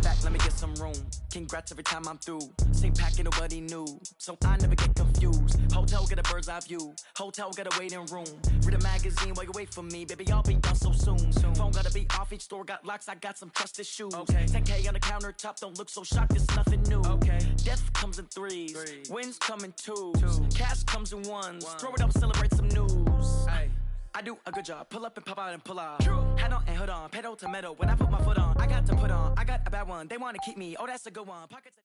back, let me get some room. Congrats every time I'm through. Same packet, nobody knew, so I never get confused. Hotel, get a bird's eye view. Hotel, get a waiting room. Read a magazine while you wait for me. Baby, I'll be done so soon. Phone gotta be off, each store got locks. I got some trusted shoes. Okay. 10K on the countertop, don't look so shocked, it's nothing new. Okay. Death comes in threes. Wins come in twos. Cash comes in ones. Throw it up, celebrate some news. Ay. I do a good job. Pull up and pop out and pull out. Hat on and hood on. Pedal to metal. When I put my foot on, I got to put on. I got a bad one. They want to keep me. Oh, that's a good one. Pockets.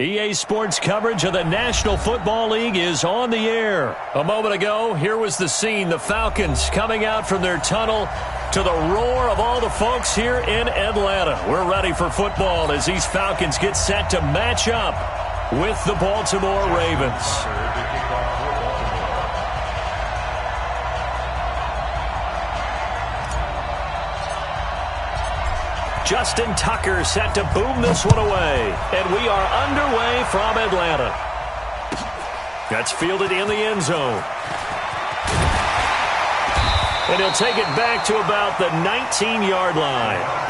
EA Sports coverage of the National Football League is on the air. A moment ago, here was the scene. The Falcons coming out from their tunnel to the roar of all the folks here in Atlanta. We're ready for football as these Falcons get set to match up with the Baltimore Ravens. Justin Tucker set to boom this one away. And we are underway from Atlanta. That's fielded in the end zone. And he'll take it back to about the 19-yard line.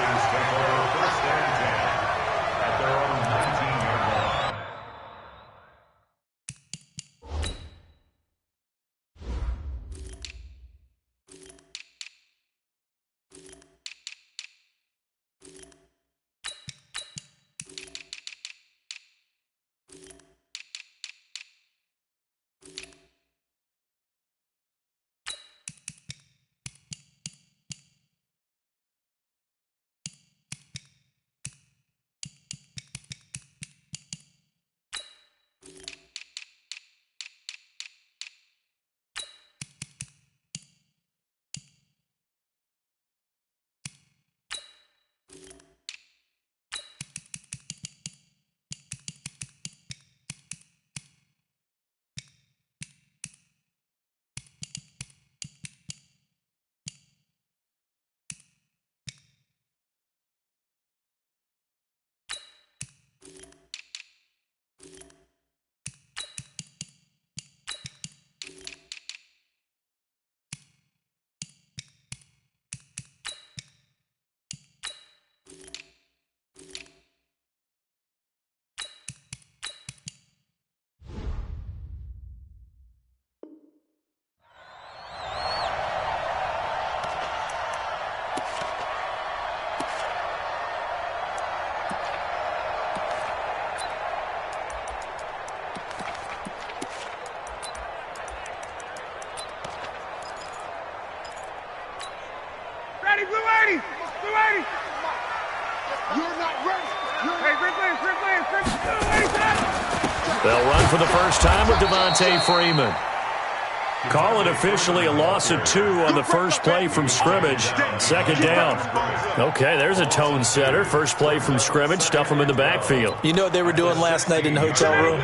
They'll run for the first time with Devontae Freeman. Call it officially a loss of 2 on the first play from scrimmage. Second down. Okay, there's a tone setter. First play from scrimmage, stuff them in the backfield. You know what they were doing last night in the hotel room?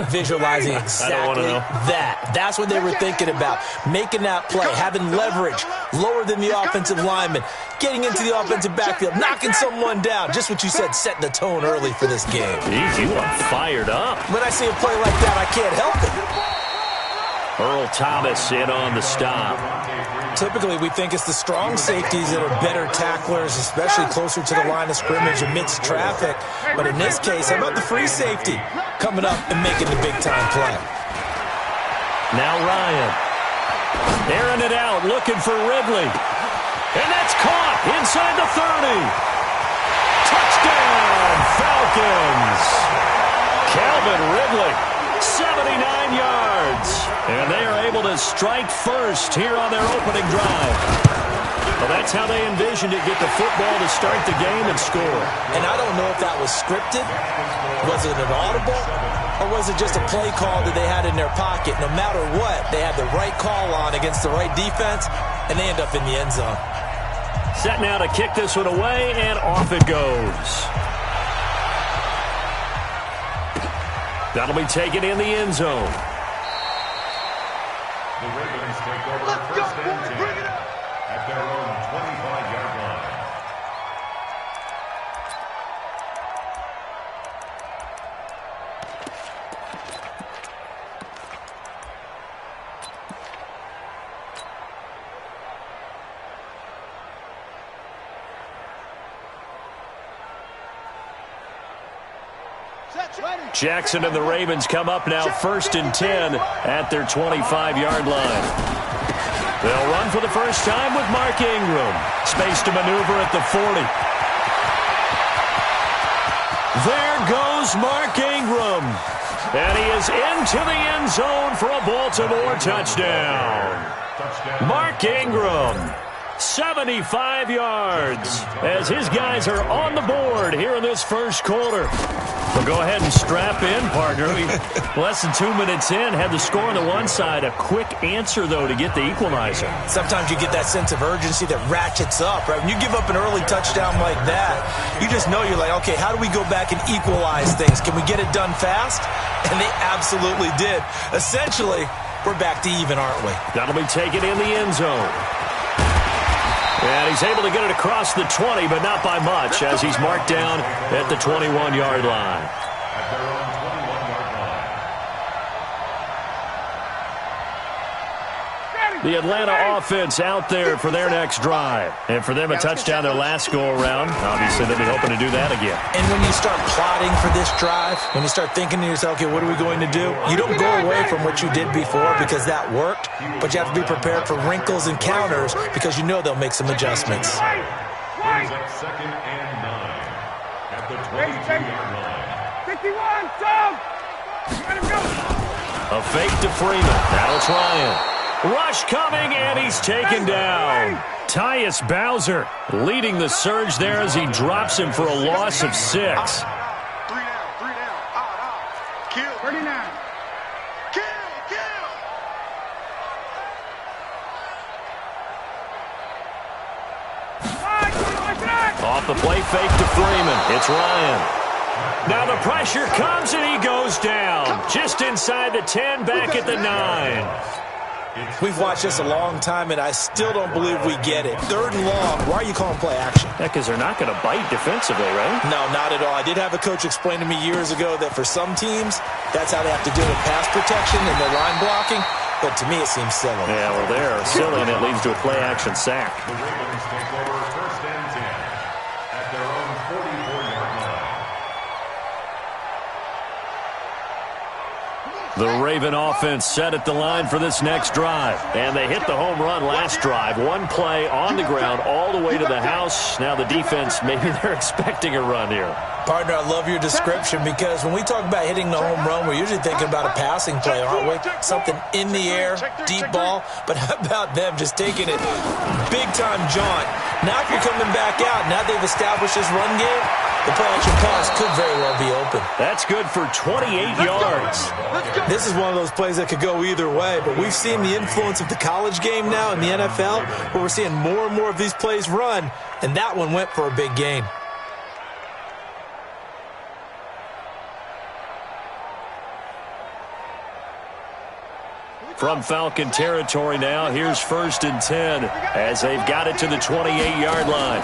Visualizing exactly that. That's what they were thinking about. Making that play, having leverage, lower than the offensive lineman, getting into the offensive backfield, knocking someone down. Just what you said, setting the tone early for this game. Jeez, you are fired up. When I see a play like that, I can't help it. Earl Thomas in on the stop. Typically, we think it's the strong safeties that are better tacklers, especially closer to the line of scrimmage amidst traffic. But in this case, how about the free safety coming up and making the big-time play? Now Ryan. Airing it out, looking for Ridley. And that's caught inside the 30. Touchdown, Falcons. Calvin Ridley, 79 yards. And they are able to strike first here on their opening drive. Well, that's how they envisioned it, get the football to start the game and score. And I don't know if that was scripted. Was it an audible? Or was it just a play call that they had in their pocket? No matter what, they had the right call on against the right defense, and they end up in the end zone. Set now to kick this one away, and off it goes. That'll be taken in the end zone. The Ravens take over first and 10 at their own 25-yard line. Jackson and the Ravens come up now 1st and 10 at their 25-yard line. They'll run for the first time with Mark Ingram. Space to maneuver at the 40. There goes Mark Ingram. And he is into the end zone for a Baltimore touchdown. Mark Ingram, 75 yards, as his guys are on the board here in this first quarter. Well, go ahead and strap in, partner. Less than 2 minutes in, had the score on the one side. A quick answer, though, to get the equalizer. Sometimes you get that sense of urgency that ratchets up, right? When you give up an early touchdown like that, you just know you're like, okay, how do we go back and equalize things? Can we get it done fast? And they absolutely did. Essentially, we're back to even, aren't we? That'll be taken in the end zone. And he's able to get it across the 20, but not by much, as he's marked down at the 21-yard line. At their own 21-yard line. The Atlanta offense out there for their next drive. And for them, a touchdown their last go-around. Obviously, they'll be hoping to do that again. And when you start plotting for this drive, when you start thinking to yourself, okay, what are we going to do? You don't go away from what you did before because that worked, but you have to be prepared for wrinkles and counters because you know they'll make some adjustments. Brings up 2nd and 9 at the 22-yard line. 51, Tom! Let him go! A fake to Freeman. Now it's Ryan. Rush coming, and he's taken down. Tyus Bowser leading the surge there as he drops him for a loss of 6. 3 down. Kill. 39. Kill. Off the play fake to Freeman. It's Ryan. Now the pressure comes, and he goes down. Just inside the 10, back at the 9. We've watched this a long time, and I still don't believe we get it. 3rd and long. Why are you calling play action? Yeah, because they're not going to bite defensively, right? No, not at all. I did have a coach explain to me years ago that for some teams, that's how they have to deal with pass protection and their line blocking. But to me, it seems silly. Yeah, well, they're silly, and it leads to a play-action sack. The Ravens take over 1st and 10 at their own 44-yard line. The Raven offense set at the line for this next drive. And they hit the home run last drive. One play on the ground all the way to the house. Now the defense, maybe they're expecting a run here. Partner, I love your description because when we talk about hitting the home run, we're usually thinking about a passing play, aren't we? Something in the air, deep ball. But how about them just taking it big-time jaunt? Now if you're coming back out, now they've established this run game, the play-action pass could very well be open. That's good for 28 yards. This is one of those plays that could go either way, but we've seen the influence of the college game now in the NFL, where we're seeing more and more of these plays run, and that one went for a big gain. From Falcon territory now, here's 1st and 10 as they've got it to the 28-yard line.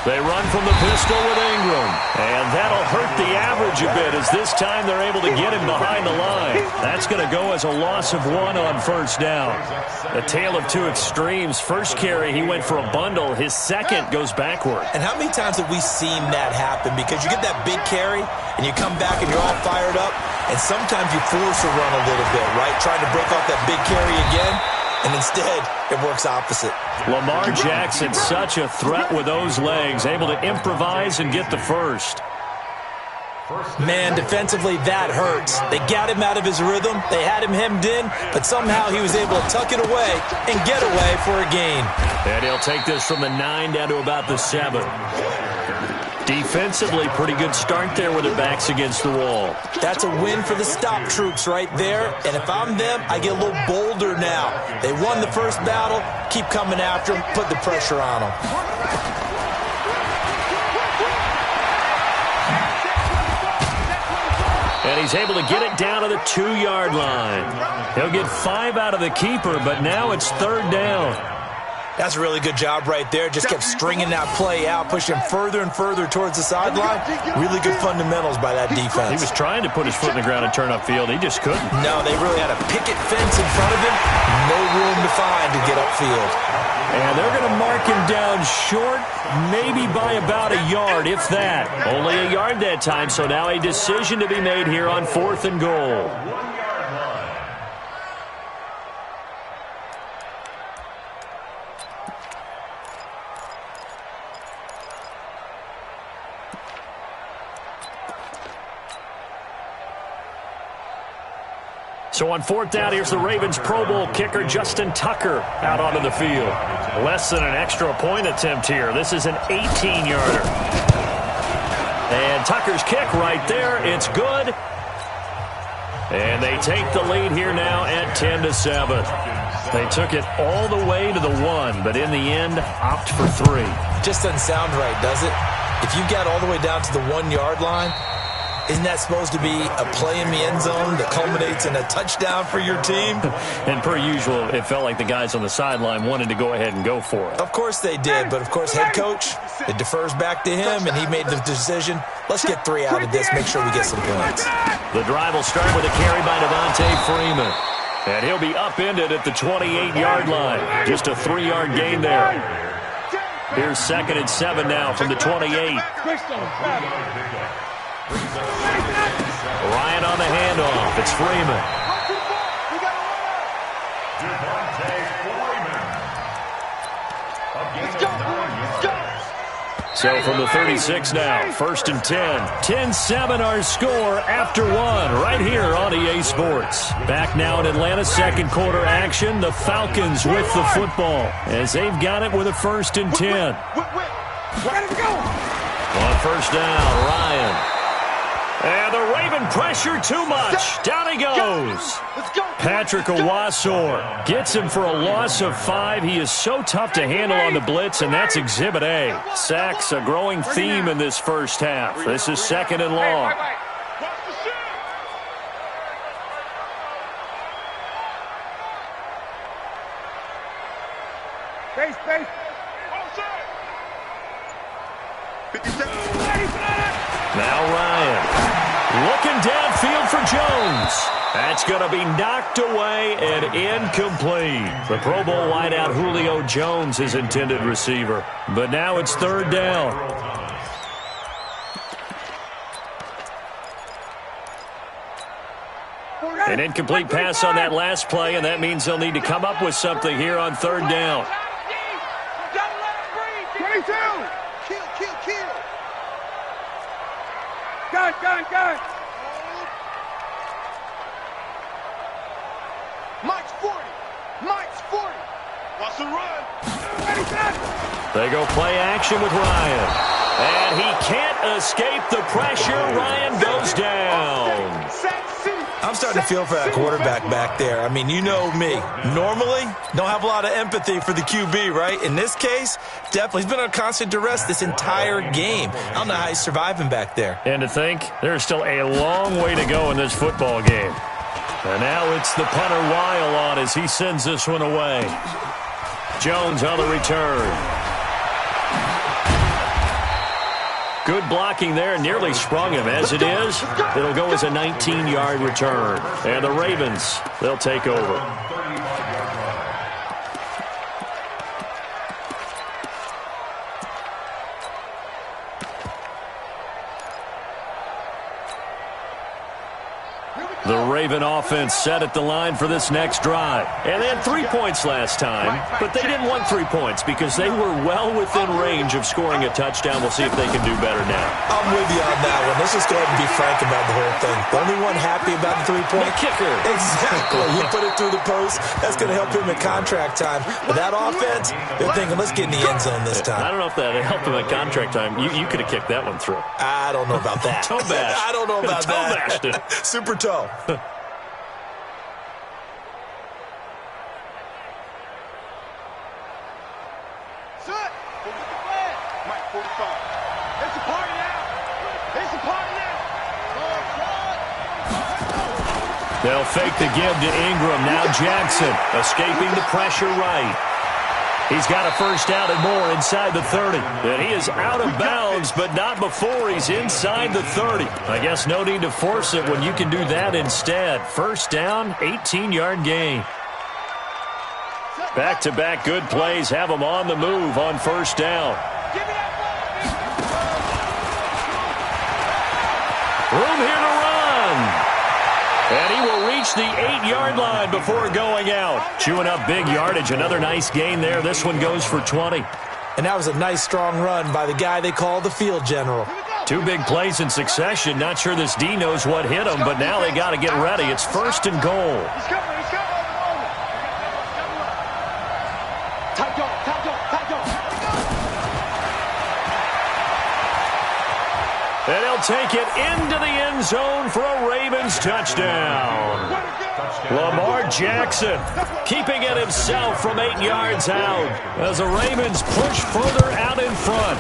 They run from the pistol with Ingram, and that'll hurt the average a bit as this time they're able to get him behind the line. That's going to go as a loss of 1 on 1st down. A tale of two extremes. First carry, he went for a bundle. His second goes backward. And how many times have we seen that happen? Because you get that big carry, and you come back and you're all fired up, and sometimes you force a run a little bit, right? Trying to break off that big carry again. And instead, it works opposite. Lamar Jackson, such a threat with those legs, able to improvise and get the first. Man, defensively, that hurts. They got him out of his rhythm. They had him hemmed in, but somehow he was able to tuck it away and get away for a gain. And he'll take this from the 9 down to about the 7. Defensively, pretty good start there with their backs against the wall. That's a win for the stop troops right there. And if I'm them, I get a little bolder now. They won the first battle. Keep coming after them. Put the pressure on them. And he's able to get it down to the 2-yard line. He'll get 5 out of the keeper, but now it's 3rd down. That's a really good job right there. Just kept stringing that play out, pushing him further and further towards the sideline. Really good fundamentals by that defense. He was trying to put his foot in the ground and turn upfield. He just couldn't. No, they really had a picket fence in front of him. No room to find to get upfield. And they're going to mark him down short, maybe by about a yard, if that. Only a yard that time, so now a decision to be made here on 4th and goal. So on 4th down, here's the Ravens Pro Bowl kicker Justin Tucker out onto the field. Less than an extra point attempt here. This is an 18-yarder. And Tucker's kick right there. It's good. And they take the lead here now at 10-7. They took it all the way to the 1, but in the end, opt for 3. Just doesn't sound right, does it? If you got all the way down to the 1-yard line, isn't that supposed to be a play in the end zone that culminates in a touchdown for your team? And per usual, it felt like the guys on the sideline wanted to go ahead and go for it. Of course they did, but of course head coach, it defers back to him, and he made the decision, let's get 3 out of this, make sure we get some points. The drive will start with a carry by Devontae Freeman. And he'll be upended at the 28-yard line. Just a 3-yard gain there. Here's 2nd and 7 now from the 28. Ryan on the handoff. It's Freeman. So from the 36 now, 1st and 10. 10-7 our score after 1 right here on EA Sports. Back now in Atlanta, 2nd quarter action. The Falcons with the football as they've got it with a 1st and 10. On 1st down, Ryan. And the Raven pressure too much. Down he goes. Patrick Owasor gets him for a loss of 5. He is so tough to handle on the blitz, and that's Exhibit A. Sacks, a growing theme in this first half. This is 2nd and long. Space. Now Ryan looking downfield for Jones. That's going to be knocked away and incomplete. The Pro Bowl wideout Julio Jones is intended receiver. But now it's 3rd down. An incomplete pass on that last play, and that means they'll need to come up with something here on 3rd down. 22. Kill. Gun. Mike's 40. Watch the run. They go play action with Ryan. And he can't escape the pressure. Ryan goes down. I'm starting to feel for that quarterback back there. I mean, you know me. Normally, don't have a lot of empathy for the QB, right? In this case, definitely. He's been on constant duress this entire game. I don't know how he's surviving back there. And to think, there's still a long way to go in this football game. And now it's the punter Weil on as he sends this one away. Jones on the return. Good blocking there, nearly sprung him. As it is, it'll go as a 19-yard return. And the Ravens, they'll take over. The Raven offense set at the line for this next drive. And they had 3 points last time, but they didn't want 3 points because they were well within range of scoring a touchdown. We'll see if they can do better now. I'm with you on that one. Let's just go ahead and be frank about the whole thing. The only one happy about the 3-point? The kicker. Exactly. You put it through the post. That's going to help him in contract time. But that offense, they're thinking, let's get in the end zone this time. I don't know if that helped him at contract time. You could have kicked that one through. I don't know about that. Toe bash. I don't know about toe bashed it. Super toe. They'll fake the give to Ingram. Now Jackson escaping the pressure right. He's got a first down and more inside the 30. And he is out of bounds, but not before he's inside the 30. I guess no need to force it when you can do that instead. First down, 18-yard gain. Back-to-back good plays have them on the move on first down. Room here to run. And he will reach the 8-yard line before going out. Chewing up big yardage. Another nice gain there. This one goes for 20. And that was a nice, strong run by the guy they call the field general. 2 big plays in succession. Not sure this D knows what hit him, but now they got to get ready. It's first and goal. And he'll take it into the end zone for a Ravens touchdown. Lamar Jackson keeping it himself from 8 yards out as the Ravens push further out in front.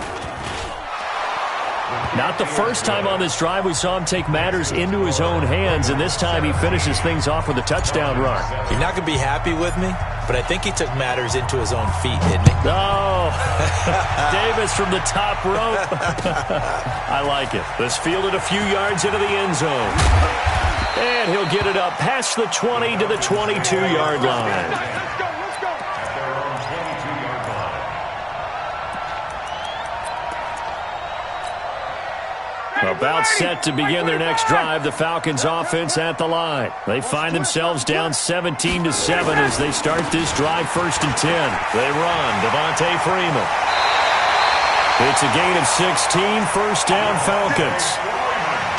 Not the first time on this drive we saw him take matters into his own hands, and this time he finishes things off with a touchdown run. You're not going to be happy with me, but I think he took matters into his own feet, didn't he? Oh, Davis from the top rope. I like it. Let's field it a few yards into the end zone. And he'll get it up past the 20 to the 22-yard line. About set to begin their next drive, the Falcons offense at the line. They find themselves down 17-7 as they start this drive first and 10. They run, Devontae Freeman. It's a gain of 16, first down Falcons.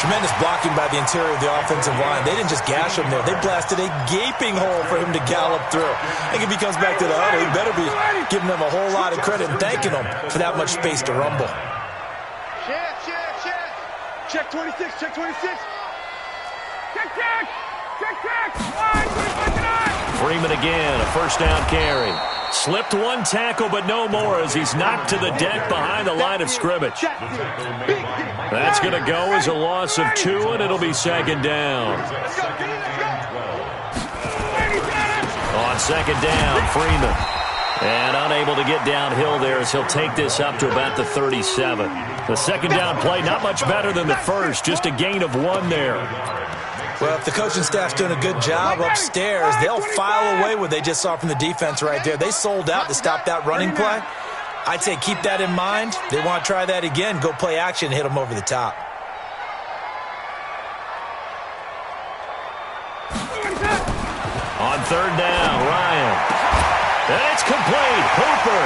Tremendous blocking by the interior of the offensive line. They didn't just gash him there. They blasted a gaping hole for him to gallop through. I think if he comes back to the huddle, he better be giving them a whole lot of credit and thanking them for that much space to rumble. Check 26, check 26. Check. Freeman again, a first down carry. Slipped one tackle, but no more as he's knocked to the deck behind the line of scrimmage. That's going to go as a loss of 2, and it'll be second down. On second down, Freeman. And unable to get downhill there as he'll take this up to about the 37. The second down play, not much better than the first, just a gain of 1 there. Well, if the coaching staff's doing a good job upstairs, they'll file away what they just saw from the defense right there. They sold out to stop that running play. I'd say keep that in mind. They want to try that again, go play action, hit them over the top. On third down, Ryan. And it's complete. Hooper.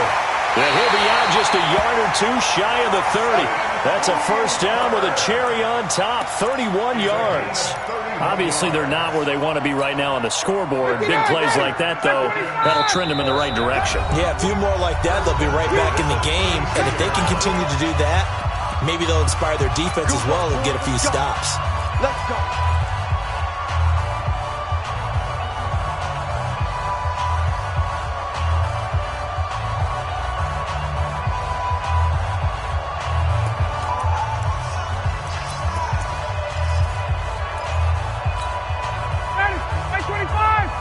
And he'll be out just a yard or 2 shy of the 30. That's a first down with a cherry on top. 31 yards. Obviously, they're not where they want to be right now on the scoreboard. Big plays like that, though, that'll trend them in the right direction. Yeah, a few more like that, they'll be right back in the game. And if they can continue to do that, maybe they'll inspire their defense as well and get a few stops. Let's go.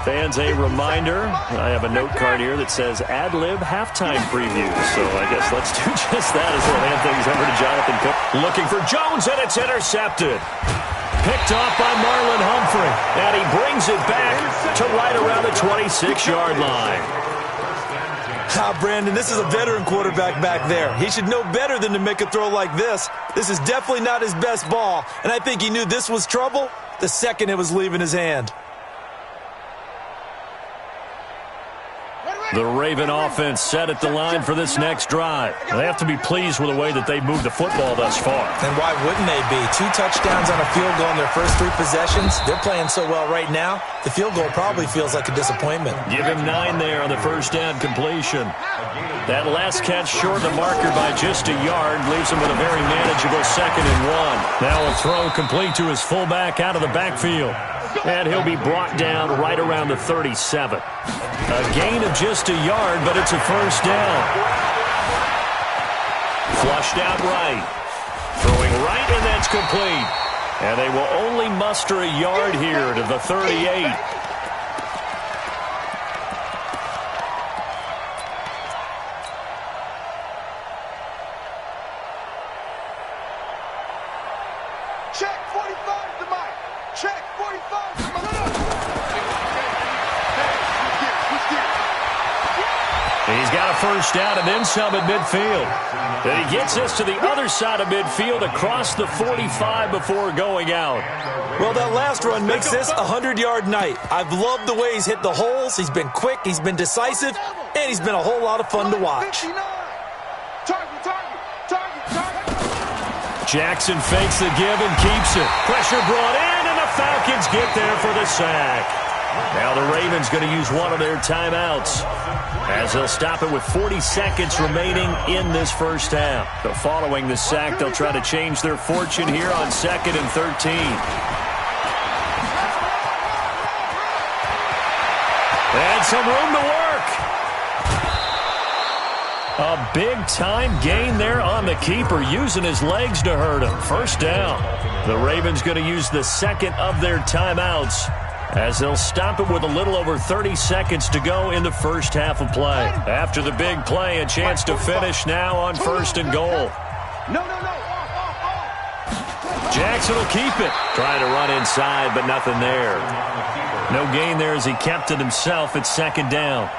Fans, a reminder, I have a note card here that says ad-lib halftime preview. So I guess let's do just that as we'll hand things over to Jonathan Cook. Looking for Jones, and it's intercepted. Picked off by Marlon Humphrey. And he brings it back to right around the 26-yard line. Brandon, this is a veteran quarterback back there. He should know better than to make a throw like this. This is definitely not his best ball. And I think he knew this was trouble the second it was leaving his hand. The Raven offense set at the line for this next drive. They have to be pleased with the way that they've moved the football thus far. And why wouldn't they be? 2 touchdowns on a field goal in their first 3 possessions. They're playing so well right now, the field goal probably feels like a disappointment. Give him 9 there on the first down completion. That last catch short of the marker by just a yard leaves him with a very manageable 2nd and 1. Now a throw complete to his fullback out of the backfield. And he'll be brought down right around the 37. A gain of just a yard, but it's a first down. Flushed out right. Throwing right, and that's complete. And they will only muster a yard here to the 38. Check 45 to Mike. Check 45 to Mike. Switch gears. He's got a first down and then some at midfield. And he gets this to the other side of midfield across the 45 before going out. Well, that last run makes this a 100-yard night. I've loved the way he's hit the holes. He's been quick, he's been decisive, and he's been a whole lot of fun to watch. Jackson fakes the give and keeps it. Pressure brought in, and the Falcons get there for the sack. Now the Ravens going to use one of their timeouts as they'll stop it with 40 seconds remaining in this first half. So following the sack, they'll try to change their fortune here on 2nd and 13. And some room to work. A big-time gain there on the keeper, using his legs to hurt him. First down. The Ravens going to use the second of their timeouts as they'll stop it with a little over 30 seconds to go in the first half of play. After the big play, a chance to finish now on 1st and goal. Jackson will keep it. Trying to run inside, but nothing there. No gain there as he kept it himself at 2nd down.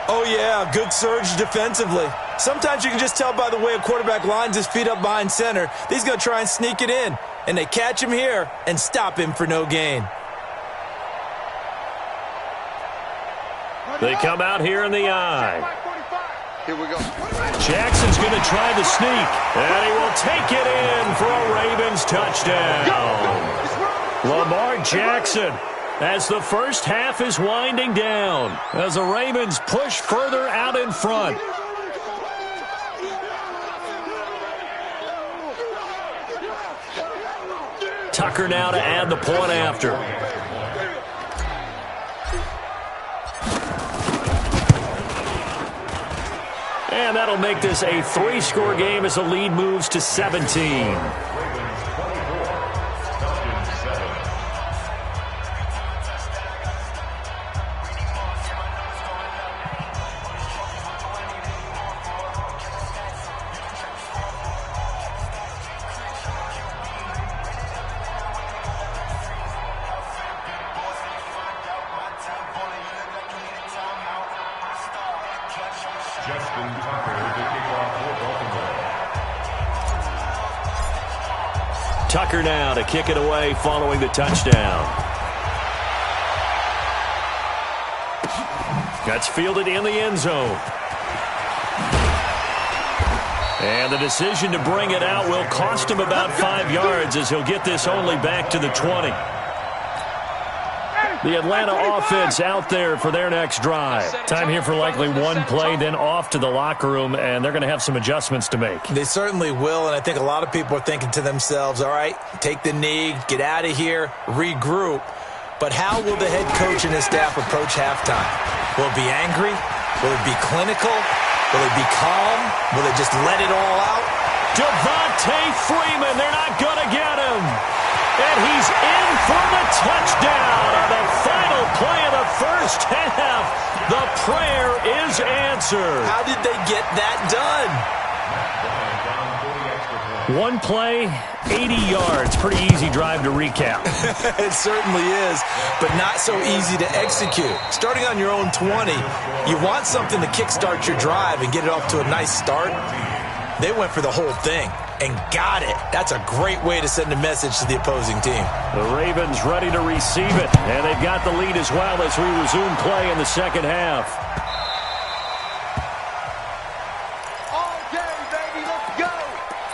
Oh, yeah, good surge defensively. Sometimes you can just tell by the way a quarterback lines his feet up behind center. He's going to try and sneak it in, and they catch him here and stop him for no gain. They come out here in the eye. Here we go. Jackson's going to try the sneak, and he will take it in for a Ravens touchdown. Lamar Jackson, as the first half is winding down, as the Ravens push further out in front. Tucker now to add the point after. And that'll make this a 3-score game as the lead moves to 17. Tucker now to kick it away following the touchdown. That's fielded in the end zone. And the decision to bring it out will cost him about 5 yards as he'll get this only back to the 20. The Atlanta offense out there for their next drive. Time here for likely one play, then off to the locker room, and they're going to have some adjustments to make. They certainly will, and I think a lot of people are thinking to themselves, all right, take the knee, get out of here, regroup. But how will the head coach and his staff approach halftime? Will it be angry? Will it be clinical? Will it be calm? Will it just let it all out? Devontae Freeman, they're not going to get him. And he's in for the touchdown on the final play of the first half. The prayer is answered. How did they get that done? One play, 80 yards. Pretty easy drive to recap. It certainly is, but not so easy to execute. Starting on your own 20, you want something to kickstart your drive and get it off to a nice start. They went for the whole thing and got it. That's a great way to send a message to the opposing team. The Ravens ready to receive it, and they've got the lead as well as we resume play in the second half. All day, baby. Let's go.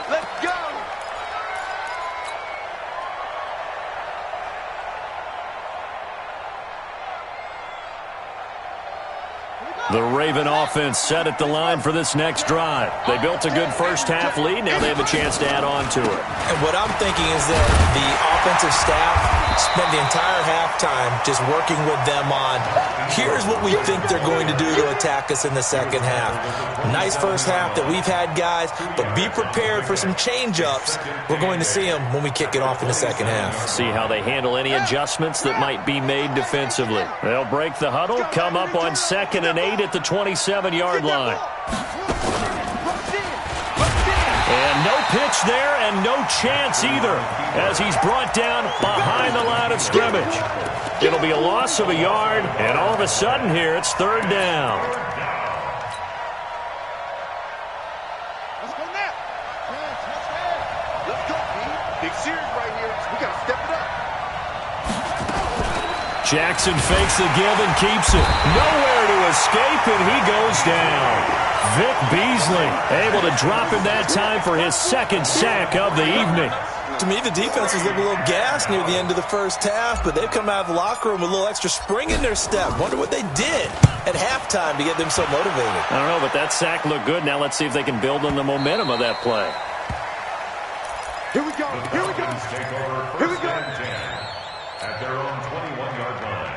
Let's go. The Raven offense set at the line for this next drive. They built a good first half lead. Now they have a chance to add on to it. And what I'm thinking is that the offensive staff spent the entire halftime just working with them on, here's what we think they're going to do to attack us in the second half. Nice first half that we've had, guys, but be prepared for some change-ups. We're going to see them when we kick it off in the second half. See how they handle any adjustments that might be made defensively. They'll break the huddle, come up on 2nd and 8 at the 27-yard line. And no pitch there and no chance either as he's brought down behind the line of scrimmage. It'll be a loss of a yard, and all of a sudden here it's 3rd down. get serious right here. We got to step it up. Jackson fakes the give and keeps it. Nowhere to escape, and he goes down. Vic Beasley able to drop him that time for his second sack of the evening. To me, the defense was a little gassed near the end of the first half, but they've come out of the locker room with a little extra spring in their step. Wonder what they did at halftime to get them so motivated. I don't know, but that sack looked good. Now let's see if they can build on the momentum of that play. Here we go. Here we go. Here we go. At their own 21-yard line.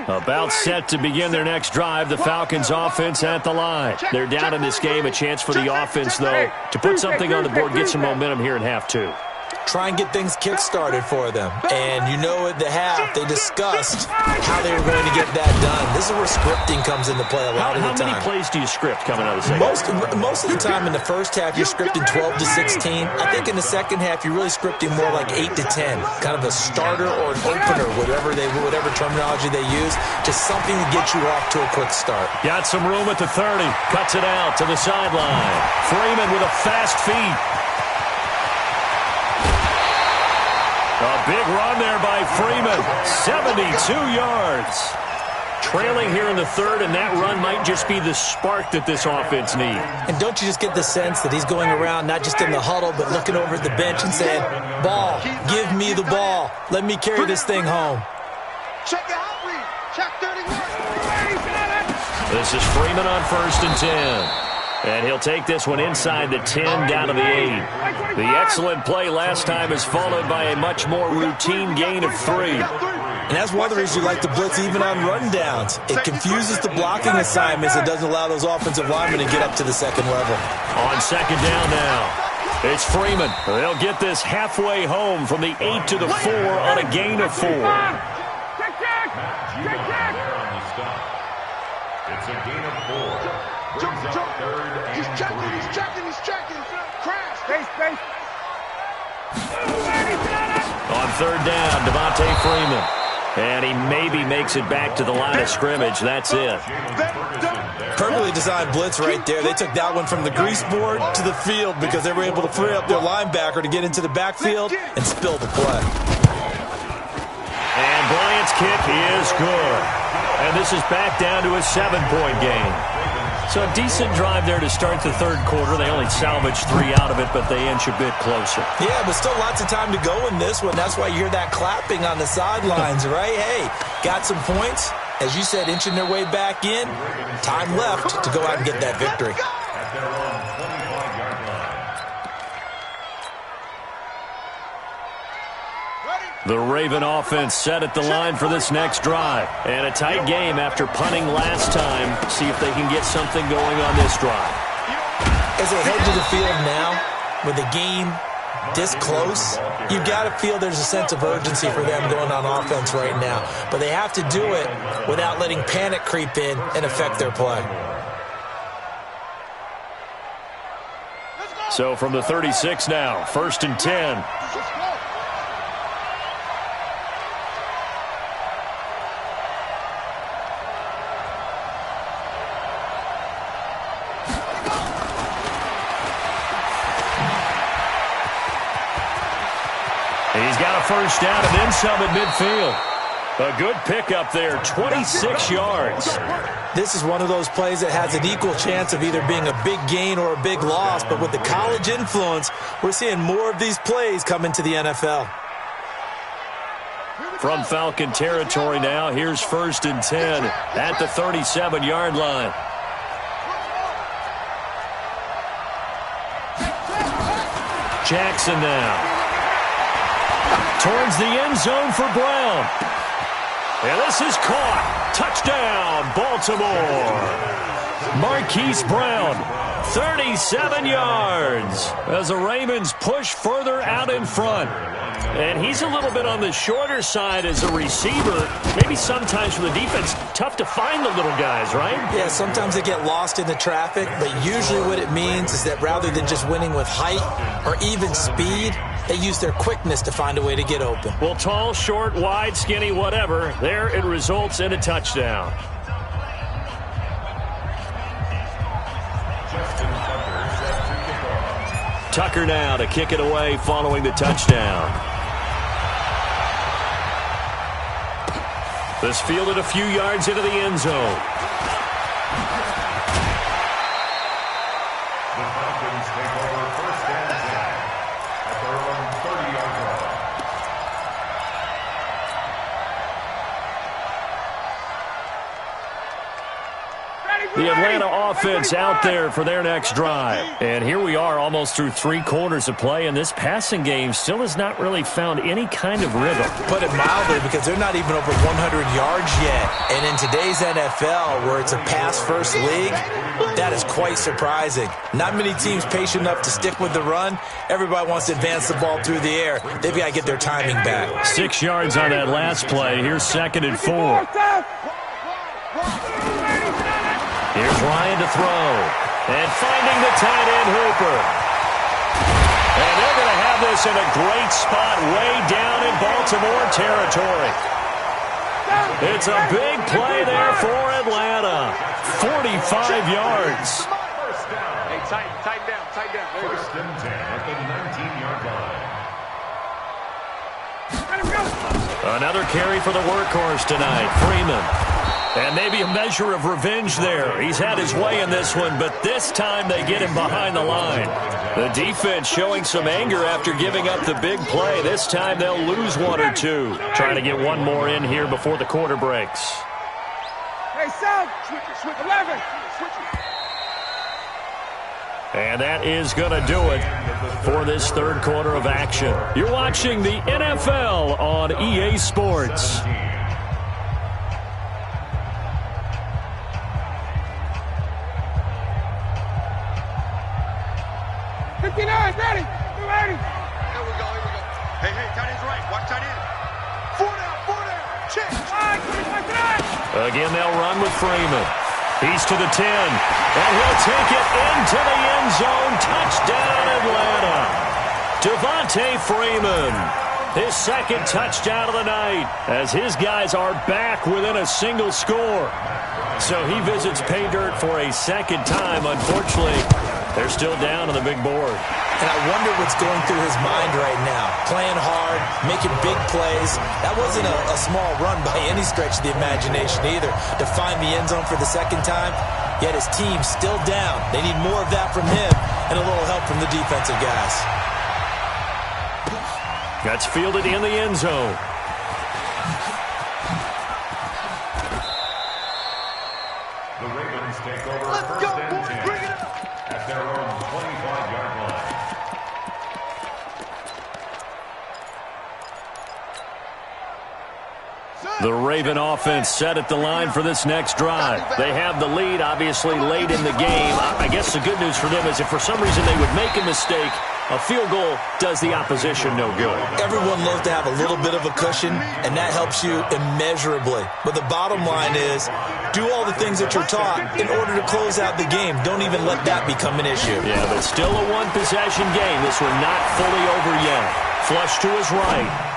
About set to begin their next drive, the Falcons offense at the line. They're down in this game. A chance for the offense, though, to put something on the board, get some momentum here in half two. Try and get things kick-started for them. And you know at the half, they discussed how they were going to get that done. This is where scripting comes into play a lot of the time. How many plays do you script coming out of the second? Most of the time in the first half, you're scripting 12 to 16. I think in the second half, you're really scripting more like 8 to 10. Kind of a starter or an opener, whatever terminology they use. Just something to get you off to a quick start. Got some room at the 30. Cuts it out to the sideline. Freeman with a fast feet. A big run there by Freeman. 72 yards. Trailing here in the third, and that run might just be the spark that this offense needs. And don't you just get the sense that he's going around not just in the huddle, but looking over at the bench and saying, ball, give me the ball. Let me carry this thing home. Check it out, read. Check 31. This is Freeman on 1st and 10. And he'll take this one inside the 10 down to the 8. The excellent play last time is followed by a much more routine gain of 3. And that's one of the reasons you like to blitz even on rundowns. It confuses the blocking assignments. It doesn't allow those offensive linemen to get up to the second level. On second down now, it's Freeman. They'll get this halfway home from the 8 to the 4 on a gain of 4. It's a gain of 4. He's checking. Crash. Space. On third down, Devontae Freeman. And he maybe makes it back to the line of scrimmage. That's it. Perfectly designed blitz right there. They took that one from the grease board to the field because they were able to free up their linebacker to get into the backfield and spill the play. And Bryant's kick is good. And this is back down to a 7-point game. So a decent drive there to start the third quarter. They only salvaged 3 out of it, but they inch a bit closer. Yeah, but still lots of time to go in this one. That's why you hear that clapping on the sidelines, right? Hey, got some points. As you said, inching their way back in. Time left to go out and get that victory. At their own 25-yard line. The Raven offense set at the line for this next drive. And a tight game after punting last time. See if they can get something going on this drive. As they head to the field now, with the game this close, you've got to feel there's a sense of urgency for them going on offense right now. But they have to do it without letting panic creep in and affect their play. So from the 36 now, 1st and 10. He's got a first down and then some at midfield. A good pickup there, 26 yards. This is one of those plays that has an equal chance of either being a big gain or a big loss, but with the college influence, we're seeing more of these plays come into the NFL. From Falcon territory now, here's 1st and 10 at the 37-yard line. Jackson now. Towards the end zone for Brown. And this is caught. Touchdown, Baltimore. Marquise Brown, 37 yards as the Ravens push further out in front. And he's a little bit on the shorter side as a receiver. Maybe sometimes for the defense, tough to find the little guys, right? Yeah, sometimes they get lost in the traffic, but usually what it means is that rather than just winning with height or even speed, they use their quickness to find a way to get open. Well, tall, short, wide, skinny, whatever, there it results in a touchdown. Tucker now to kick it away following the touchdown. This fielded a few yards into the end zone. The Falcons take over first and 10 at their own 30-yard line. The Atlanta offense out there for their next drive. And here we are almost through 3 quarters of play, and this passing game still has not really found any kind of rhythm. Put it mildly, because they're not even over 100 yards yet. And in today's NFL, where it's a pass-first league, that is quite surprising. Not many teams patient enough to stick with the run. Everybody wants to advance the ball through the air. They've got to get their timing back. 6 yards on that last play. Here's 2nd and 4. Here's Ryan to throw. And finding the tight end, Hooper. And they're going to have this in a great spot way down in Baltimore territory. It's a big play there for Atlanta. 45 yards. Hey, tighten down. First and 10 at the 19-yard line. Another carry for the workhorse tonight, Freeman. And maybe a measure of revenge there. He's had his way in this one, but this time they get him behind the line. The defense showing some anger after giving up the big play. This time they'll lose 1 or 2. Trying to get one more in here before the quarter breaks. Hey, South, switch 11. And that is going to do it for this 3rd quarter of action. You're watching the NFL on EA Sports. 59, ready. Here we go. Hey, tight end's right. Watch tight end. 4 down. Check. Again, they'll run with Freeman. He's to the 10. And he'll take it into the end zone. Touchdown, Atlanta. Devontae Freeman. His 2nd touchdown of the night, as his guys are back within a single score. So he visits pay dirt for a 2nd time. Unfortunately, they're still down on the big board. And I wonder what's going through his mind right now. Playing hard, making big plays. That wasn't a small run by any stretch of the imagination either. To find the end zone for the 2nd time, yet his team's still down. They need more of that from him and a little help from the defensive guys. That's fielded in the end zone. The Ravens take over first and 10 at their own 25-yard line. The Raven offense set at the line for this next drive. They have the lead, obviously, late in the game. I guess the good news for them is if for some reason they would make a mistake, a field goal does the opposition no good. Everyone loves to have a little bit of a cushion, and that helps you immeasurably. But the bottom line is, do all the things that you're taught in order to close out the game. Don't even let that become an issue. Yeah, but still a one-possession game. This one not fully over yet. Flush to his right.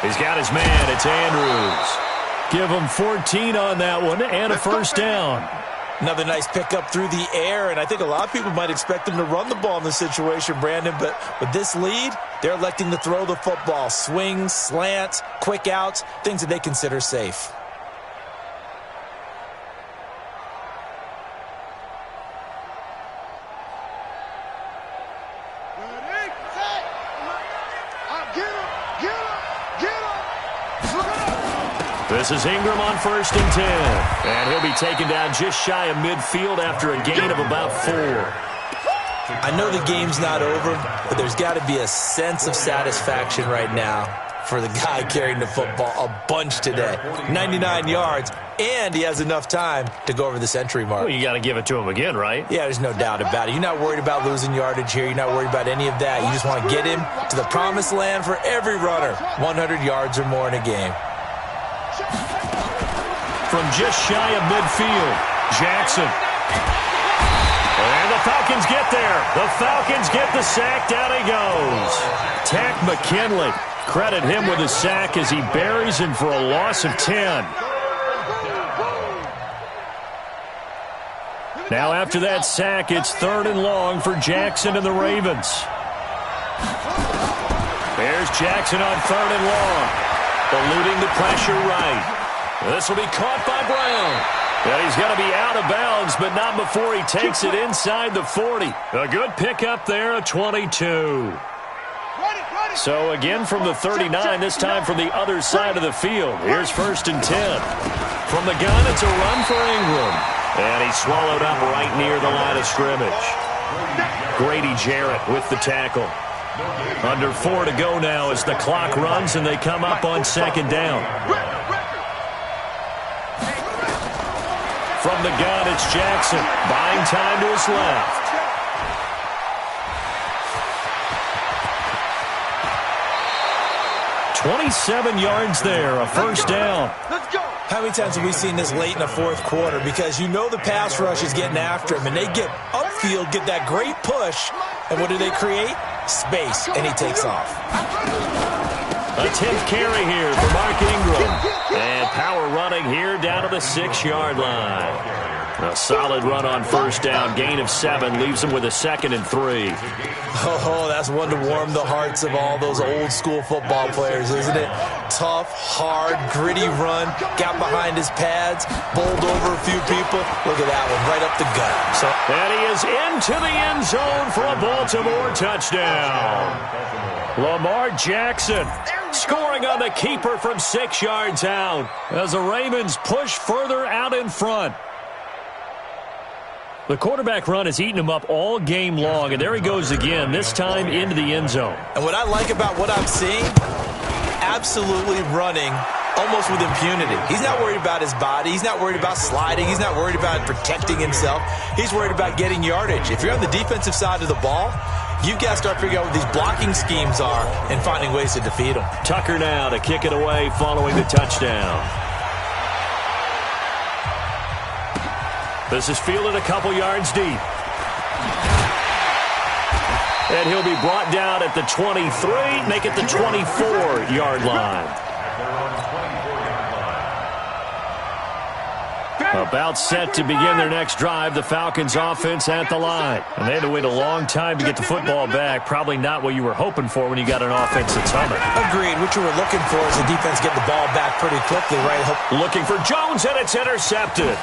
He's got his man. It's Andrews. Give him 14 on that one and a first down. Another nice pickup through the air, and I think a lot of people might expect him to run the ball in this situation, Brandon, but with this lead, they're electing to throw the football. Swings, slants, quick outs, things that they consider safe. This is Ingram on 1st and 10. And he'll be taken down just shy of midfield after a gain of about 4. I know the game's not over, but there's got to be a sense of satisfaction right now for the guy carrying the football a bunch today. 99 yards, and he has enough time to go over the century mark. Well, you got to give it to him again, right? Yeah, there's no doubt about it. You're not worried about losing yardage here. You're not worried about any of that. You just want to get him to the promised land for every runner. 100 yards or more in a game. From just shy of midfield, Jackson. And the Falcons get there. The Falcons get the sack. Down he goes. Tack McKinley. Credit him with a sack as he buries him for a loss of 10. Now after that sack, it's 3rd and long for Jackson and the Ravens. Here's Jackson on 3rd and long. Eluding the pressure right. This will be caught by Brown. And he's going to be out of bounds, but not before he takes it inside the 40. A good pickup there, a 22. So again from the 39, this time from the other side of the field. Here's 1st and 10. From the gun, it's a run for Ingram. And he's swallowed up right near the line of scrimmage. Grady Jarrett with the tackle. Under 4 to go now as the clock runs and they come up on 2nd down. From the gun, it's Jackson. Buying time to his left. "27 yards there, a 1st down. Let's go. How many times have we seen this late in the 4th quarter? Because you know the pass rush is getting after him, and they get upfield, get that great push, and what do they create? Space, and he takes off. A 10th carry here for Mark Ingram. And power running here down to the 6-yard line. A solid run on 1st down. Gain of 7 leaves him with a 2nd and 3. Oh, that's one to warm the hearts of all those old-school football players, isn't it? Tough, hard, gritty run. Got behind his pads, bowled over a few people. Look at that one, right up the gut. So, and he is into the end zone for a Baltimore touchdown. Lamar Jackson scoring on the keeper from 6 yards out as the Ravens push further out in front. The quarterback run has eaten him up all game long, and there he goes again, this time into the end zone. And what I like about what I'm seeing, absolutely running almost with impunity. He's not worried about his body. He's not worried about sliding. He's not worried about protecting himself. He's worried about getting yardage. If you're on the defensive side of the ball, you've got to start figuring out what these blocking schemes are and finding ways to defeat them. Tucker now to kick it away following the touchdown. This is fielded a couple yards deep. And he'll be brought down at the 23, make it the 24-yard line. About set to begin their next drive, the Falcons offense at the line. And they had to wait a long time to get the football back. Probably not what you were hoping for when you got an offense that's humming. Agreed. What you were looking for is the defense get the ball back pretty quickly, right? Looking for Jones, and it's intercepted.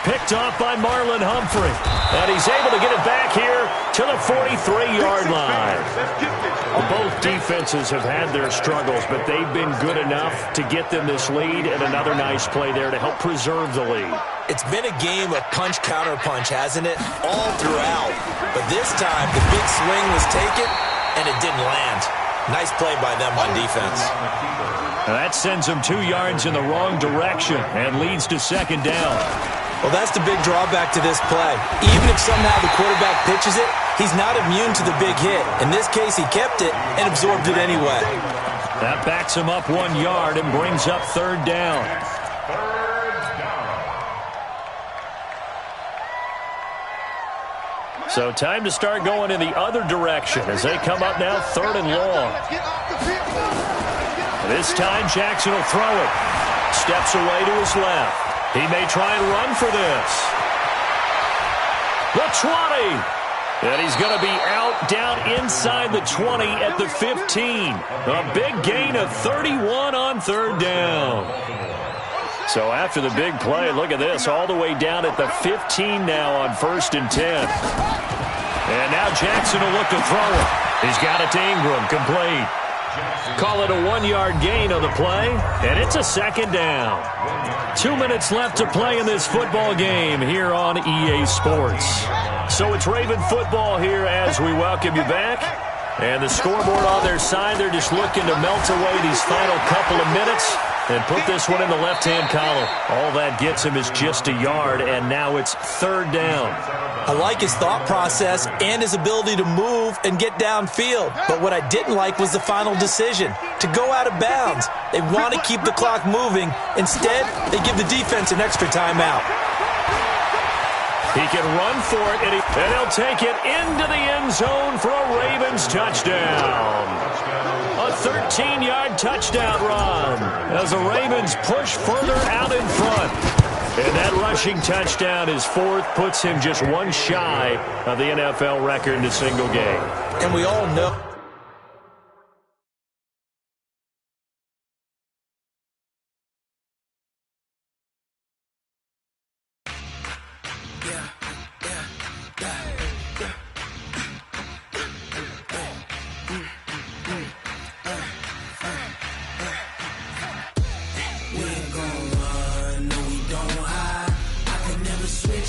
Picked off by Marlon Humphrey. And he's able to get it back here to the 43-yard line. Both defenses have had their struggles, but they've been good enough to get them this lead, and another nice play there to help preserve the lead. It's been a game of punch-counter-punch, hasn't it? All throughout. But this time, the big swing was taken, and it didn't land. Nice play by them on defense. And that sends them 2 yards in the wrong direction and leads to 2nd down. Well, that's the big drawback to this play. Even if somehow the quarterback pitches it, he's not immune to the big hit. In this case, he kept it and absorbed it anyway. That backs him up 1 yard and brings up 3rd down. So time to start going in the other direction as they come up now 3rd and long. This time Jackson will throw it. Steps away to his left. He may try and run for this. The 20. And he's going to be out down inside the 20 at the 15. A big gain of 31 on 3rd down. So after the big play, look at this, all the way down at the 15 now on 1st and 10. And now Jackson will look to throw it. He's got it to Ingram, complete. Call it a 1-yard gain on the play, and it's a 2nd down. 2 minutes left to play in this football game here on EA Sports. So it's Raven football here as we welcome you back. And the scoreboard on their side, they're just looking to melt away these final couple of minutes and put this one in the left-hand column. All that gets him is just a yard, and now it's 3rd down. I like his thought process and his ability to move and get downfield. But what I didn't like was the final decision, to go out of bounds. They want to keep the clock moving. Instead, they give the defense an extra timeout. He can run for it, and he'll take it into the end zone for a Ravens touchdown. A 13-yard touchdown run as the Ravens push further out in front. And that rushing touchdown is 4th, puts him just 1 shy of the NFL record in a single game. And we all know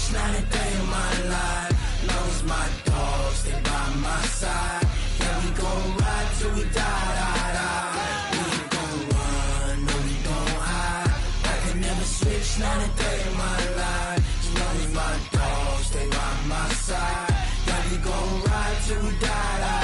switch, not a day in my life. Long as my dogs stay by my side. Yeah, we gon' ride till we die. We ain't gon' run, no, we gon' hide. I can never switch, not a day in my life. As long as my dogs stay by my side. Yeah, we gon' ride till we die.